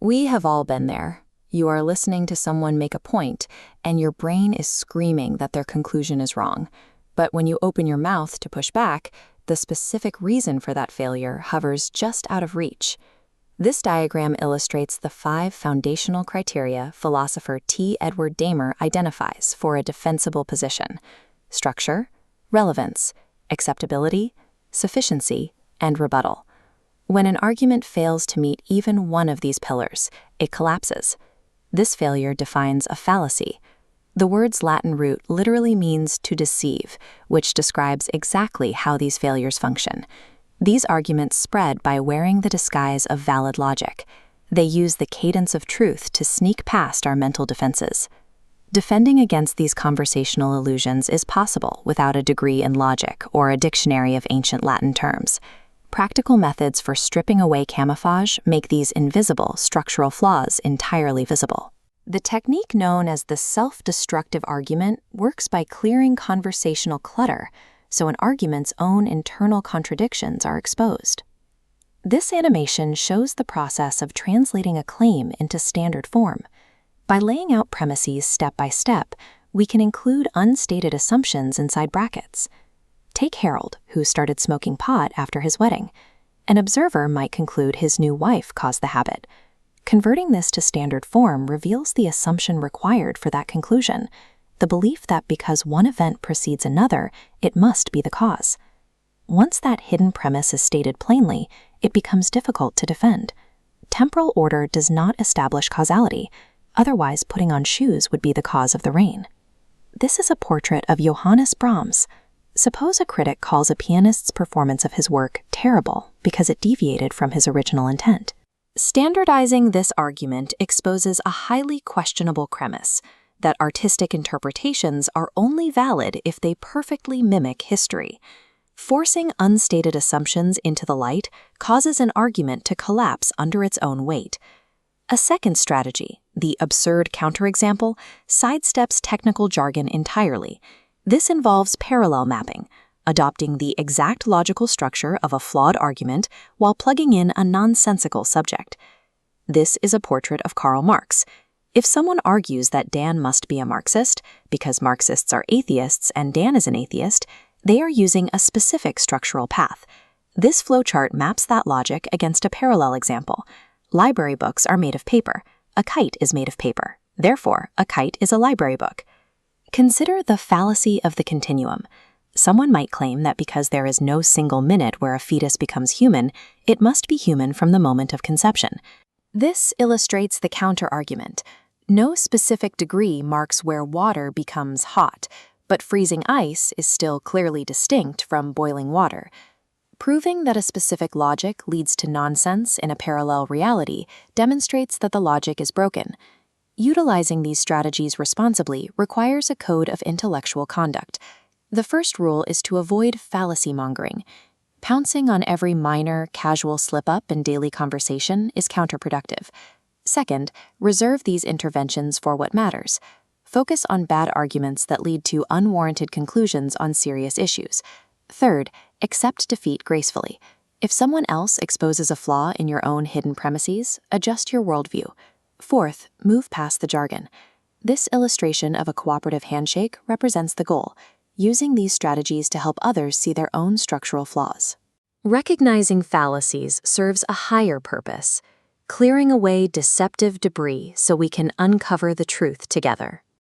We have all been there. You are listening to someone make a point, and your brain is screaming that their conclusion is wrong. But when you open your mouth to push back, the specific reason for that failure hovers just out of reach. This diagram illustrates the 5 foundational criteria philosopher T. Edward Dahmer identifies for a defensible position: structure, relevance, acceptability, sufficiency, and rebuttal. When an argument fails to meet even one of these pillars, it collapses. This failure defines a fallacy. The word's Latin root literally means to deceive, which describes exactly how these failures function. These arguments spread by wearing the disguise of valid logic. They use the cadence of truth to sneak past our mental defenses. Defending against these conversational illusions is possible without a degree in logic or a dictionary of ancient Latin terms. Practical methods for stripping away camouflage make these invisible structural flaws entirely visible. The technique known as the self-destructive argument works by clearing conversational clutter, so an argument's own internal contradictions are exposed. This animation shows the process of translating a claim into standard form. By laying out premises step by step, we can include unstated assumptions inside brackets. Take Harold, who started smoking pot after his wedding. An observer might conclude his new wife caused the habit. Converting this to standard form reveals the assumption required for that conclusion, the belief that because one event precedes another, it must be the cause. Once that hidden premise is stated plainly, it becomes difficult to defend. Temporal order does not establish causality, otherwise putting on shoes would be the cause of the rain. This is a portrait of Johannes Brahms. Suppose a critic calls a pianist's performance of his work terrible because it deviated from his original intent. Standardizing this argument exposes a highly questionable premise, that artistic interpretations are only valid if they perfectly mimic history. Forcing unstated assumptions into the light causes an argument to collapse under its own weight. A second strategy, the absurd counterexample, sidesteps technical jargon entirely. This involves parallel mapping, adopting the exact logical structure of a flawed argument while plugging in a nonsensical subject. This is a portrait of Karl Marx. If someone argues that Dan must be a Marxist, because Marxists are atheists and Dan is an atheist, they are using a specific structural path. This flowchart maps that logic against a parallel example. Library books are made of paper. A kite is made of paper. Therefore, a kite is a library book. Consider the fallacy of the continuum. Someone might claim that because there is no single minute where a fetus becomes human, it must be human from the moment of conception. This illustrates the counter-argument. No specific degree marks where water becomes hot, but freezing ice is still clearly distinct from boiling water. Proving that a specific logic leads to nonsense in a parallel reality demonstrates that the logic is broken. Utilizing these strategies responsibly requires a code of intellectual conduct. The first rule is to avoid fallacy mongering. Pouncing on every minor, casual slip-up in daily conversation is counterproductive. Second, reserve these interventions for what matters. Focus on bad arguments that lead to unwarranted conclusions on serious issues. Third, accept defeat gracefully. If someone else exposes a flaw in your own hidden premises, adjust your worldview. Fourth, move past the jargon. This illustration of a cooperative handshake represents the goal, using these strategies to help others see their own structural flaws. Recognizing fallacies serves a higher purpose, clearing away deceptive debris so we can uncover the truth together.